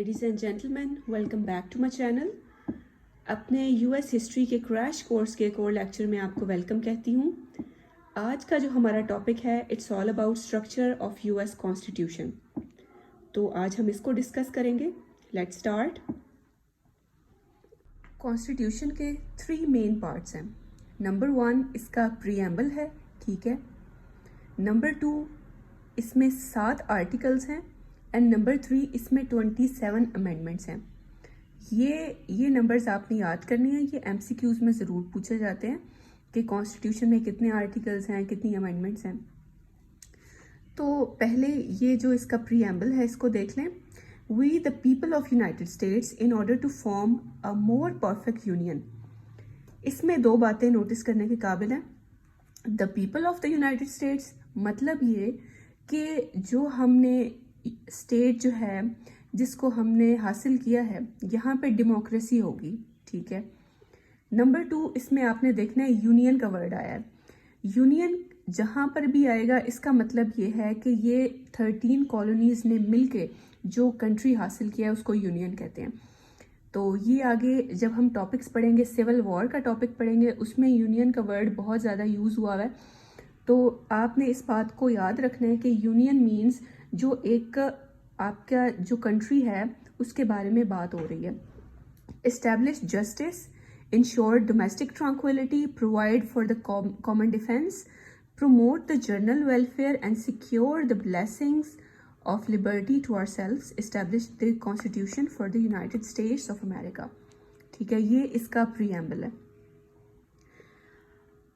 Ladies and gentleman, welcome back to my channel. अपने US history के crash course के एक और लेक्चर में आपको वेलकम कहती हूँ। आज का जो हमारा टॉपिक है, it's all about structure of US constitution. तो आज हम इसको डिस्कस करेंगे। Let's start. कॉन्स्टिट्यूशन के 3 मेन पार्ट्स हैं। नंबर 1 इसका प्रीएम्बल है, ठीक है। नंबर 2 इसमें 7 आर्टिकल्स हैं एंड नंबर 3 इसमें 27 अमेंडमेंट्स हैं। ये नंबर्स आपने याद करनी है। ये एमसीक्यूज में ज़रूर पूछे जाते हैं कि कॉन्स्टिट्यूशन में कितने आर्टिकल्स हैं, कितनी अमेंडमेंट्स हैं। तो पहले ये जो इसका प्रीएम्बल है इसको देख लें। We the people of United States in order to form a more perfect union. इसमें 2 बातें नोटिस करने के काबिल हैं। The people of the United States मतलब ये कि जो हमने स्टेट जो है जिसको हमने हासिल किया है, यहाँ पे डेमोक्रेसी होगी, ठीक है। नंबर 2 इसमें आपने देखना है यूनियन का वर्ड आया है। यूनियन जहाँ पर भी आएगा इसका मतलब ये है कि ये 13 कॉलोनीज ने मिलके जो कंट्री हासिल किया है उसको यूनियन कहते हैं। तो ये आगे जब हम टॉपिक्स पढ़ेंगे, सिविल वॉर का टॉपिक पढ़ेंगे, उसमें यूनियन का वर्ड बहुत ज़्यादा यूज़ हुआ है। तो आपने इस बात को याद रखना है कि यूनियन मीन्स जो एक आपका जो कंट्री है उसके बारे में बात हो रही है। Establish justice, ensure domestic tranquillity, provide for the common defence, promote the general welfare and secure the blessings of liberty to ourselves, establish the constitution for the United States of America। ठीक है, ये इसका preamble है।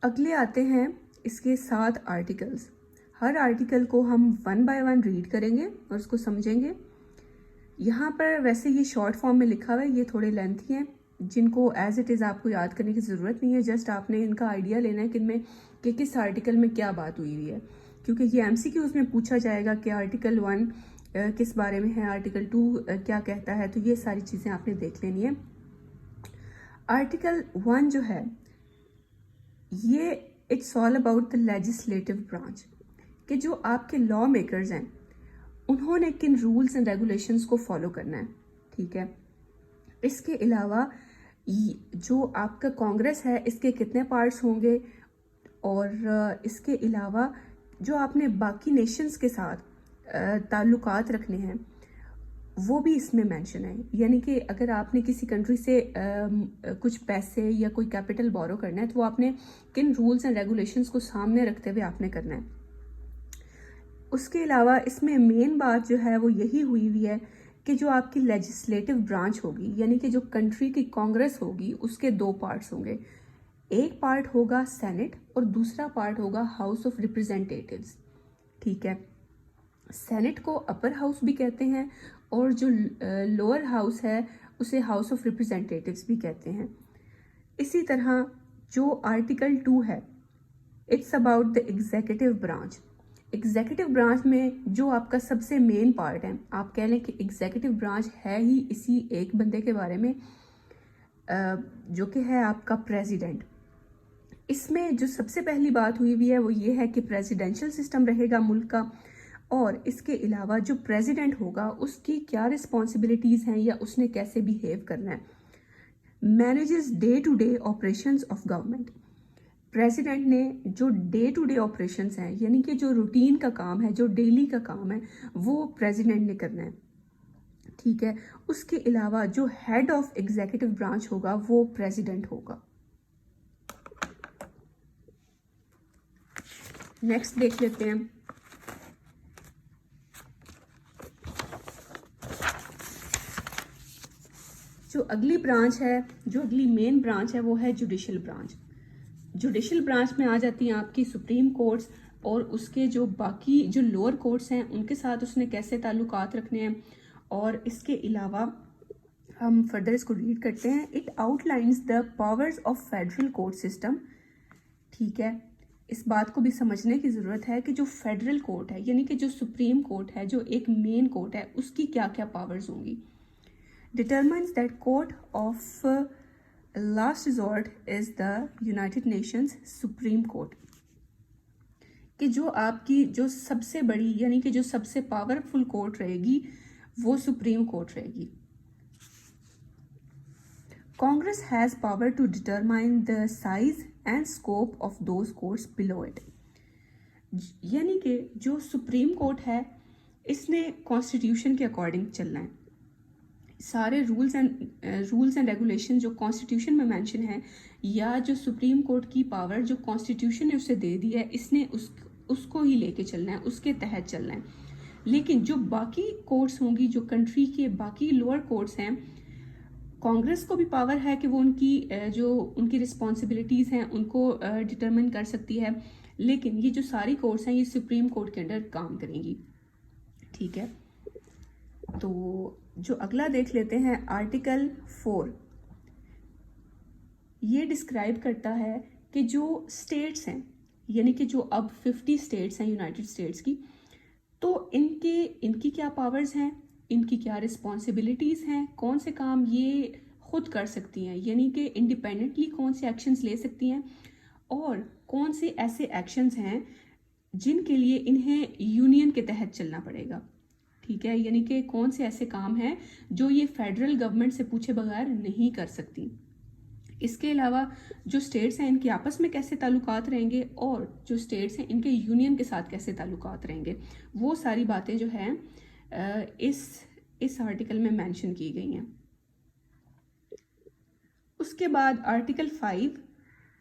अगले आते हैं इसके 7 articles. हर article को हम 1 बाय 1 रीड करेंगे और उसको समझेंगे। यहाँ पर वैसे ये शॉर्ट फॉर्म में लिखा हुआ है, ये थोड़े लेंथी हैं, जिनको एज इट इज़ आपको याद करने की ज़रूरत नहीं है। जस्ट आपने इनका आइडिया लेना है कि किस आर्टिकल में क्या बात हुई हुई है, क्योंकि ये एमसीक्यूज में पूछा जाएगा कि आर्टिकल 1 किस बारे में है, आर्टिकल 2 क्या कहता है। तो ये सारी चीज़ें आपने देख लेनी है। आर्टिकल 1 जो है ये it's all about the legislative branch, कि जो आपके लॉ मेकर्स हैं उन्होंने किन रूल्स एंड रेगुलेशंस को फॉलो करना है, ठीक है। इसके अलावा जो आपका कांग्रेस है इसके कितने पार्ट्स होंगे, और इसके अलावा जो आपने बाकी नेशंस के साथ ताल्लुकात रखने हैं वो भी इसमें मेंशन है। यानी कि अगर आपने किसी कंट्री से कुछ पैसे या कोई कैपिटल बोरो करना है तो वो आपने किन रूल्स एंड रेगुलेशंस को सामने रखते हुए आपने करना है। उसके अलावा इसमें मेन बात जो है वो यही हुई है कि जो आपकी लेजिस्लेटिव ब्रांच होगी, यानी कि जो कंट्री की कांग्रेस होगी, उसके 2 पार्ट्स होंगे। एक पार्ट होगा सेनेट और दूसरा पार्ट होगा हाउस ऑफ रिप्रेजेंटेटिव्स, ठीक है। सेनेट को अपर हाउस भी कहते हैं और जो लोअर हाउस है उसे हाउस ऑफ रिप्रेजेंटेटिव्स भी कहते हैं। इसी तरह जो आर्टिकल 2 है, it's about the executive branch. Executive branch में जो आपका सबसे मेन पार्ट है, आप कह लें कि एग्जीक्यूटिव ब्रांच है ही इसी एक बंदे के बारे में, जो कि है आपका प्रेसिडेंट। इसमें जो सबसे पहली बात हुई है वो ये है कि प्रेसिडेंशियल सिस्टम रहेगा मुल्क का, और इसके अलावा जो प्रेसिडेंट होगा उसकी क्या रिस्पॉन्सिबिलिटीज़ हैं या उसने कैसे बिहेव करना है। Manages day to day operations of government. President ने जो डे टू डे ऑपरेशंस हैं, यानी कि जो रूटीन का काम है, जो डेली का काम है, वो प्रेसिडेंट ने करना है, ठीक है। उसके अलावा जो हेड ऑफ एग्जीक्यूटिव ब्रांच होगा वो प्रेसिडेंट होगा। नेक्स्ट देख लेते हैं। जो अगली ब्रांच है, जो अगली मेन ब्रांच है वो है जुडिशल ब्रांच। जुडिशल ब्रांच में आ जाती हैं आपकी सुप्रीम कोर्ट्स, और उसके जो बाकी जो लोअर कोर्ट्स हैं उनके साथ उसने कैसे ताल्लुकात रखने हैं। और इसके अलावा हम फर्दर इसको रीड करते हैं। It outlines the powers of federal court system, ठीक है। इस बात को भी समझने की ज़रूरत है कि जो फेडरल कोर्ट है, यानी कि जो सुप्रीम कोर्ट है, जो एक मेन कोर्ट है, उसकी क्या क्या पावर्स होंगी। Determines that court of last resort is the United Nations supreme court, कि जो आपकी जो सबसे बड़ी यानी कि जो सबसे पावरफुल कोर्ट रहेगी वो सुप्रीम कोर्ट रहेगी। Congress has power to determine the size and scope of those courts below it. यानी कि जो सुप्रीम कोर्ट है इसने कॉन्स्टिट्यूशन के अकॉर्डिंग चलना है। सारे रूल्स एंड रेगुलेशन जो कॉन्स्टिट्यूशन में मेंशन है या जो सुप्रीम कोर्ट की पावर जो कॉन्स्टिट्यूशन ने उसे दे दी है, इसने उसको ही लेके चलना है, उसके तहत चलना है। लेकिन जो बाकी कोर्ट्स होंगी, जो कंट्री के बाकी लोअर कोर्ट्स हैं, कांग्रेस को भी पावर है कि वो उनकी रिस्पॉन्सिबिलिटीज़ हैं उनको डिटरमिन कर सकती है। लेकिन ये जो सारी कोर्ट्स हैं ये सुप्रीम कोर्ट के अंडर काम करेंगी। ठीक है, तो जो अगला देख लेते हैं आर्टिकल 4। ये डिस्क्राइब करता है कि जो स्टेट्स हैं, यानी कि जो अब 50 स्टेट्स हैं यूनाइटेड स्टेट्स की, तो इनकी क्या पावर्स हैं, इनकी क्या रिस्पॉन्सिबिलिटीज़ हैं, कौन से काम ये खुद कर सकती हैं, यानी कि इंडिपेंडेंटली कौन से एक्शंस ले सकती हैं, और कौन से ऐसे एक्शंस हैं जिनके लिए इन्हें यूनियन के तहत चलना पड़ेगा। ठीक है, यानी कि कौन से ऐसे काम हैं जो ये फेडरल गवर्नमेंट से पूछे बगैर नहीं कर सकती। इसके अलावा जो स्टेट्स हैं इनके आपस में कैसे ताल्लुकात रहेंगे और जो स्टेट्स हैं इनके यूनियन के साथ कैसे ताल्लुकात रहेंगे, वो सारी बातें जो हैं इस आर्टिकल में मेंशन की गई हैं। उसके बाद article 5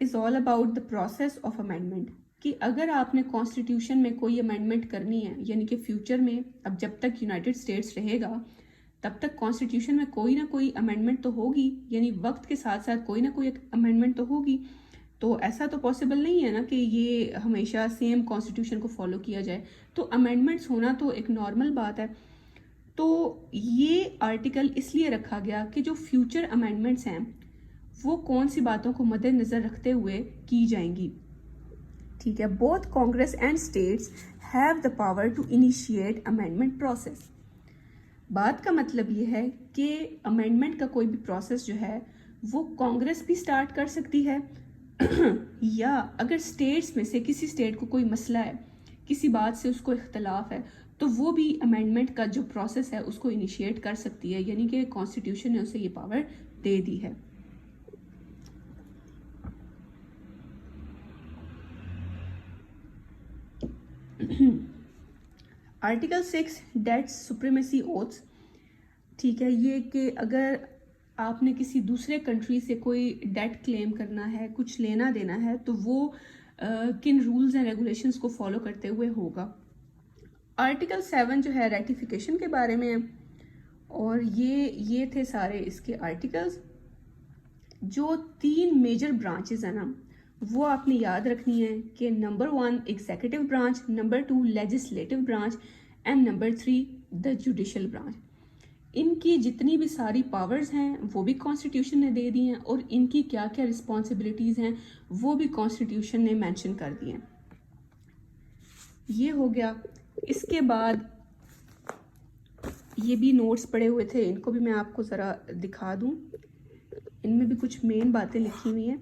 is all about the process of amendment, कि अगर आपने कॉन्स्टिट्यूशन में कोई अमेंडमेंट करनी है, यानी कि फ्यूचर में, अब जब तक यूनाइटेड स्टेट्स रहेगा तब तक कॉन्स्टिट्यूशन में कोई ना कोई अमेंडमेंट तो होगी, यानी वक्त के साथ साथ कोई ना कोई अमेंडमेंट तो होगी। तो ऐसा तो पॉसिबल नहीं है ना कि ये हमेशा सेम कॉन्स्टिट्यूशन को फॉलो किया जाए, तो अमेंडमेंट्स होना तो एक नॉर्मल बात है। तो ये आर्टिकल इसलिए रखा गया कि जो फ्यूचर अमेंडमेंट्स हैं वो कौन सी बातों को मद्देनज़र रखते हुए की जाएंगी। ठीक है, both Congress and states have the power to initiate amendment process. बात का मतलब ये है कि अमेंडमेंट का कोई भी प्रोसेस जो है वो कांग्रेस भी स्टार्ट कर सकती है या अगर स्टेट्स में से किसी स्टेट को कोई मसला है, किसी बात से उसको इख्तलाफ है, तो वो भी अमेंडमेंट का जो प्रोसेस है उसको इनिशिएट कर सकती है, यानी कि कॉन्स्टिट्यूशन ने उसे ये पावर दे दी है। Article 6 debt supremacy oaths. ठीक है, ये कि अगर आपने किसी दूसरे कंट्री से कोई डेट क्लेम करना है, कुछ लेना देना है, तो वो किन रूल्स एंड रेगुलेशंस को फॉलो करते हुए होगा। आर्टिकल 7 जो है रेटिफिकेशन के बारे में है, और ये थे सारे इसके आर्टिकल्स। जो 3 मेजर ब्रांचेस हैं ना, वो आपने याद रखनी है कि number 1 executive branch, number 2 legislative branch and number 3 the judicial branch. इनकी जितनी भी सारी पावर्स हैं वो भी कॉन्स्टिट्यूशन ने दे दी हैं, और इनकी क्या क्या रिस्पॉन्सिबिलिटीज़ हैं वो भी कॉन्स्टिट्यूशन ने मेंशन कर दी हैं। ये हो गया। इसके बाद ये भी नोट्स पड़े हुए थे, इनको भी मैं आपको ज़रा दिखा दूँ। इनमें भी कुछ मेन बातें लिखी हुई हैं।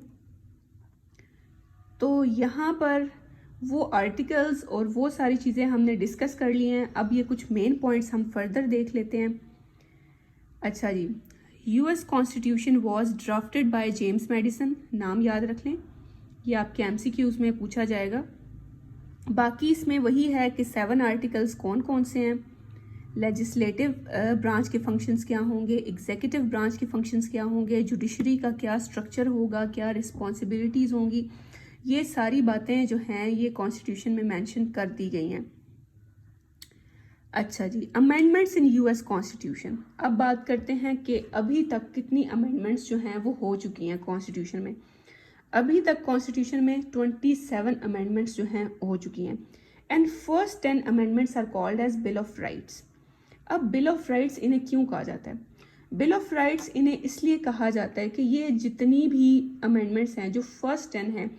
तो यहाँ पर वो आर्टिकल्स और वो सारी चीज़ें हमने डिस्कस कर ली हैं। अब ये कुछ मेन पॉइंट्स हम फर्दर देख लेते हैं। अच्छा जी, US constitution was drafted by James Madison, नाम याद रख लें, ये आपके एमसीक्यूज़ में पूछा जाएगा। बाकी इसमें वही है कि 7 आर्टिकल्स कौन कौन से हैं, लेजिस्लेटिव ब्रांच के फंक्शंस क्या होंगे, एग्जीक्यूटिव ब्रांच के फंक्शंस क्या होंगे, जुडिशरी का क्या स्ट्रक्चर होगा, क्या रिस्पॉन्सिबिलिटीज़ होंगी, ये सारी बातें जो हैं ये कॉन्स्टिट्यूशन में मेंशन कर दी गई हैं। अच्छा जी, अमेंडमेंट्स इन यूएस कॉन्स्टिट्यूशन। अब बात करते हैं कि अभी तक कितनी अमेंडमेंट्स जो हैं वो हो चुकी हैं कॉन्स्टिट्यूशन में। अभी तक कॉन्स्टिट्यूशन में 27 अमेंडमेंट्स जो हैं हो चुकी हैं, and first 10 amendments are called as bill of rights. अब बिल ऑफ राइट्स इन्हें क्यों कहा जाता है? बिल ऑफ राइट्स इन्हें इसलिए कहा जाता है कि ये जितनी भी अमेंडमेंट्स हैं, जो फर्स्ट 10 हैं,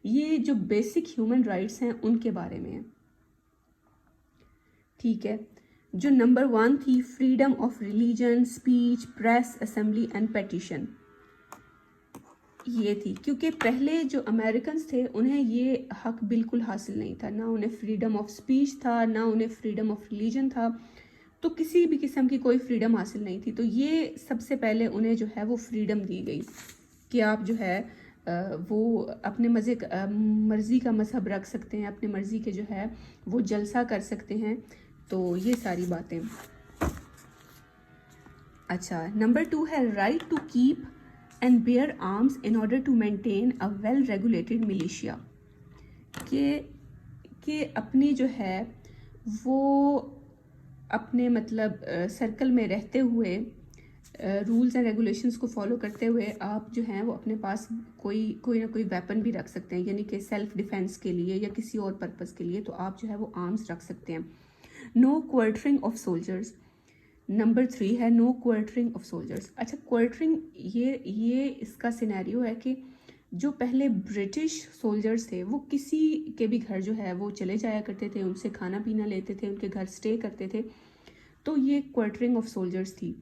ये जो बेसिक ह्यूमन राइट्स हैं उनके बारे में है। ठीक है, जो नंबर 1 थी freedom of religion, speech, press, assembly and petition, ये थी। क्योंकि पहले जो अमेरिकन्स थे उन्हें ये हक बिल्कुल हासिल नहीं था, ना उन्हें फ्रीडम ऑफ स्पीच था, ना उन्हें फ्रीडम ऑफ रिलीजन था। तो किसी भी किस्म की कोई फ्रीडम हासिल नहीं थी। तो ये सबसे पहले उन्हें जो है वो फ्रीडम दी गई कि आप जो है वो अपने मर्ज़ी का मज़हब रख सकते हैं, अपने मर्ज़ी के जो है वो जलसा कर सकते हैं। तो ये सारी बातें। अच्छा, नंबर 2 है right to keep and bear arms in order to maintain a well regulated militia. कि अपनी जो है वो अपने मतलब सर्कल में रहते हुए रूल्स एंड रेगुलेशंस को फॉलो करते हुए आप जो हैं वो अपने पास कोई ना कोई वेपन भी रख सकते हैं, यानी कि सेल्फ डिफेंस के लिए या किसी और पर्पज़ के लिए। तो आप जो है वो आर्म्स रख सकते हैं। No quartering of soldiers. Number 3 है नो क्वार्टरिंग ऑफ सोल्जर्स। अच्छा, क्वार्टरिंग ये इसका सिनेरियो है कि जो पहले ब्रिटिश सोल्जर्स थे वो किसी के भी घर जो है वो चले जाया करते थे, उनसे खाना पीना लेते थे, उनके घर स्टे करते थे। तो ये क्वार्टरिंग ऑफ सोल्जर्स थी।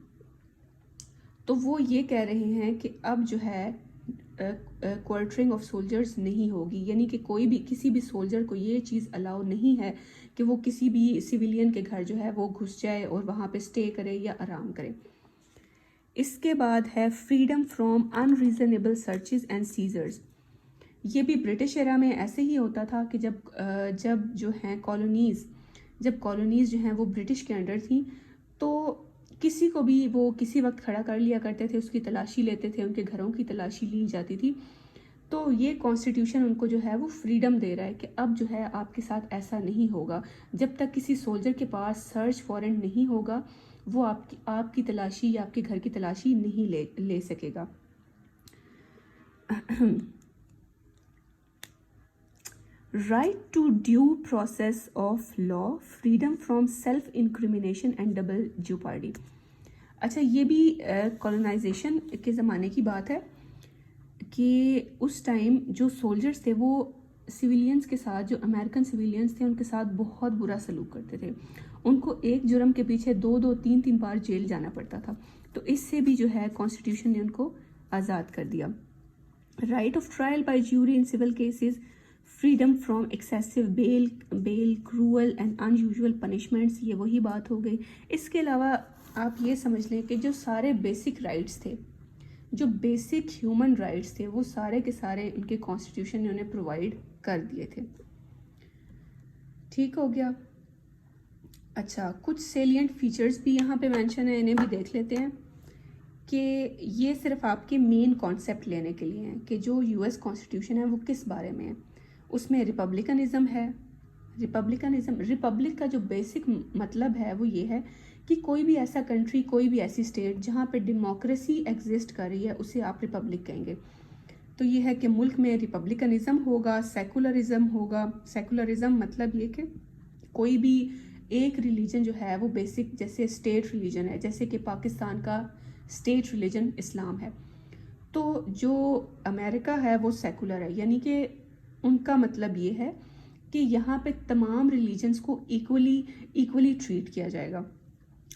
तो वो ये कह रहे हैं कि अब जो है क्वार्टरिंग ऑफ सोल्जर्स नहीं होगी, यानी कि कोई भी किसी भी सोल्जर को ये चीज़ अलाउ नहीं है कि वो किसी भी सिविलियन के घर जो है वो घुस जाए और वहाँ पे स्टे करे या आराम करे। इसके बाद है freedom from unreasonable searches and seizures. ये भी ब्रिटिश एरा में ऐसे ही होता था कि जब जो हैं कॉलोनीज़ जो हैं वो ब्रिटिश के अंडर थी, तो किसी को भी वो किसी वक्त खड़ा कर लिया करते थे, उसकी तलाशी लेते थे, उनके घरों की तलाशी ली जाती थी। तो ये कॉन्स्टिट्यूशन उनको जो है वो फ्रीडम दे रहा है कि अब जो है आपके साथ ऐसा नहीं होगा। जब तक किसी सोल्जर के पास सर्च वारंट नहीं होगा वो आपकी तलाशी या आपके घर की तलाशी नहीं ले सकेगा। Right to due process of law, freedom from self incrimination and double jeopardy. अच्छा, ये भी कॉलोनाइजेशन के ज़माने की बात है कि उस टाइम जो सोल्जर्स थे वो सिविलियंस के साथ, जो अमेरिकन सिविलियंस थे उनके साथ बहुत बुरा सलूक करते थे। उनको एक जुर्म के पीछे 2-2, 3-3 बार जेल जाना पड़ता था। तो इससे भी जो है कॉन्स्टिट्यूशन ने उनको आज़ाद कर दिया। Right of trial by jury in civil cases, freedom from excessive bail, cruel and unusual punishments, ये वही बात हो गई। इसके अलावा आप ये समझ लें कि जो सारे बेसिक राइट्स थे, जो बेसिक ह्यूमन राइट्स थे, वो सारे के सारे उनके कॉन्स्टिट्यूशन ने उन्हें प्रोवाइड कर दिए थे। ठीक हो गया। अच्छा, कुछ सेलिएंट फीचर्स भी यहाँ पे मेंशन है, इन्हें भी देख लेते हैं कि ये सिर्फ आपके मेन कॉन्सेप्ट लेने के लिए हैं कि जो यूएस कॉन्स्टिट्यूशन है वो किस बारे में है। उसमें रिपब्लिकनिज्म है। रिपब्लिक का जो बेसिक मतलब है वो ये है कि कोई भी ऐसा कंट्री, कोई भी ऐसी स्टेट जहाँ पे डेमोक्रेसी एग्जिस्ट कर रही है उसे आप रिपब्लिक कहेंगे। तो ये है कि मुल्क में रिपब्लिकनिज्म होगा, सेकुलरिज्म होगा। सेकुलरिज्म मतलब ये कि कोई भी एक रिलीजन जो है वो बेसिक, जैसे स्टेट रिलीजन है, जैसे कि पाकिस्तान का स्टेट रिलीजन इस्लाम है। तो जो अमेरिका है वो सेकुलर है, यानी कि उनका मतलब ये है कि यहाँ पे तमाम रिलीजन्स को इक्वली ट्रीट किया जाएगा।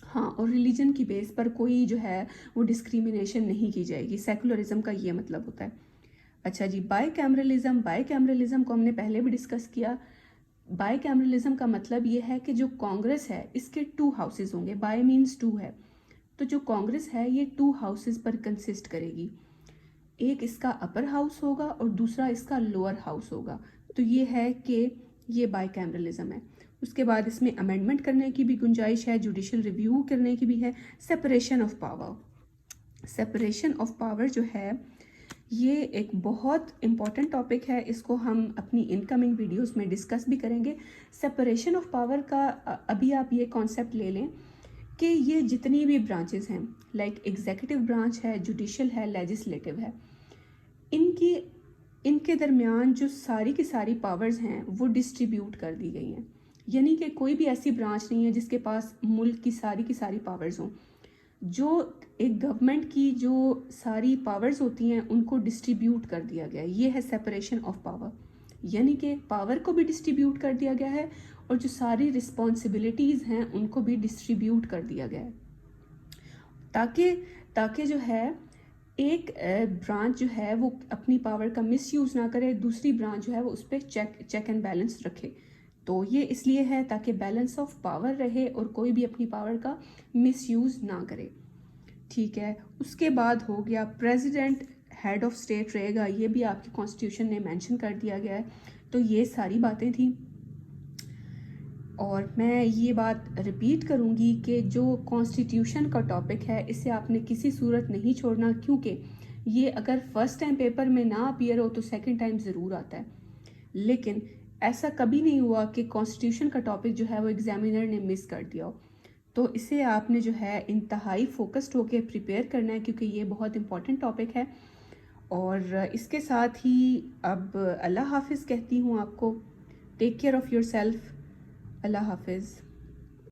हाँ, और रिलीजन की बेस पर कोई जो है वो डिस्क्रिमिनेशन नहीं की जाएगी। सेकुलरिज्म का ये मतलब होता है। अच्छा जी, बाईकैमरलिज्म को हमने पहले भी डिस्कस किया। बाईकैमरलिज्म का मतलब ये है कि जो कांग्रेस है इसके 2 हाउसेज होंगे। बाय मीन्स 2 है, तो जो कांग्रेस है ये 2 हाउसेज पर कंसिस्ट करेगी। एक इसका अपर हाउस होगा और दूसरा इसका लोअर हाउस होगा। तो ये है कि ये बाईकैमरलिज्म है। उसके बाद इसमें अमेंडमेंट करने की भी गुंजाइश है, जुडिशल रिव्यू करने की भी है। सेपरेशन ऑफ पावर जो है ये एक बहुत इम्पॉर्टेंट टॉपिक है। इसको हम अपनी इनकमिंग वीडियोस में डिस्कस भी करेंगे। सेपरेशन ऑफ पावर का अभी आप ये कॉन्सेप्ट ले लें कि ये जितनी भी ब्रांचेस हैं, लाइक एग्जीक्यूटिव ब्रांच है, जुडिशल है, लेजिस्लेटिव है, इनके दरमियान जो सारी की सारी पावर्स हैं वो डिस्ट्रीब्यूट कर दी गई हैं। यानी कि कोई भी ऐसी ब्रांच नहीं है जिसके पास मुल्क की सारी पावर्स हों। जो एक गवर्नमेंट की जो सारी पावर्स होती हैं उनको डिस्ट्रीब्यूट कर दिया गया है, ये है सेपरेशन ऑफ पावर। यानी कि पावर को भी डिस्ट्रीब्यूट कर दिया गया है और जो सारी रिस्पॉन्सिबिलिटीज़ हैं उनको भी डिस्ट्रीब्यूट कर दिया गया है, ताकि जो है एक ब्रांच जो है वो अपनी पावर का मिसयूज़ ना करे, दूसरी ब्रांच जो है वो उस पर चेक एंड बैलेंस रखे। तो ये इसलिए है ताकि बैलेंस ऑफ पावर रहे और कोई भी अपनी पावर का मिसयूज़ ना करे। ठीक है, उसके बाद हो गया प्रेसिडेंट हेड ऑफ स्टेट रहेगा, ये भी आपके कॉन्स्टिट्यूशन में मेंशन कर दिया गया है। तो ये सारी बातें थी और मैं ये बात रिपीट करूँगी कि जो कॉन्स्टिट्यूशन का टॉपिक है इसे आपने किसी सूरत नहीं छोड़ना, क्योंकि ये अगर फर्स्ट टाइम पेपर में ना अपीयर हो तो सेकंड टाइम ज़रूर आता है। लेकिन ऐसा कभी नहीं हुआ कि कॉन्स्टिट्यूशन का टॉपिक जो है वो एग्जामिनर ने मिस कर दिया हो। तो इसे आपने जो है इंतहाई फोकस्ड होकर प्रिपेयर करना है, क्योंकि ये बहुत इंपॉर्टेंट टॉपिक है। और इसके साथ ही अब अल्लाह हाफिज़ कहती हूँ आपको। Take care of yourself. अल्लाह हाफिज़।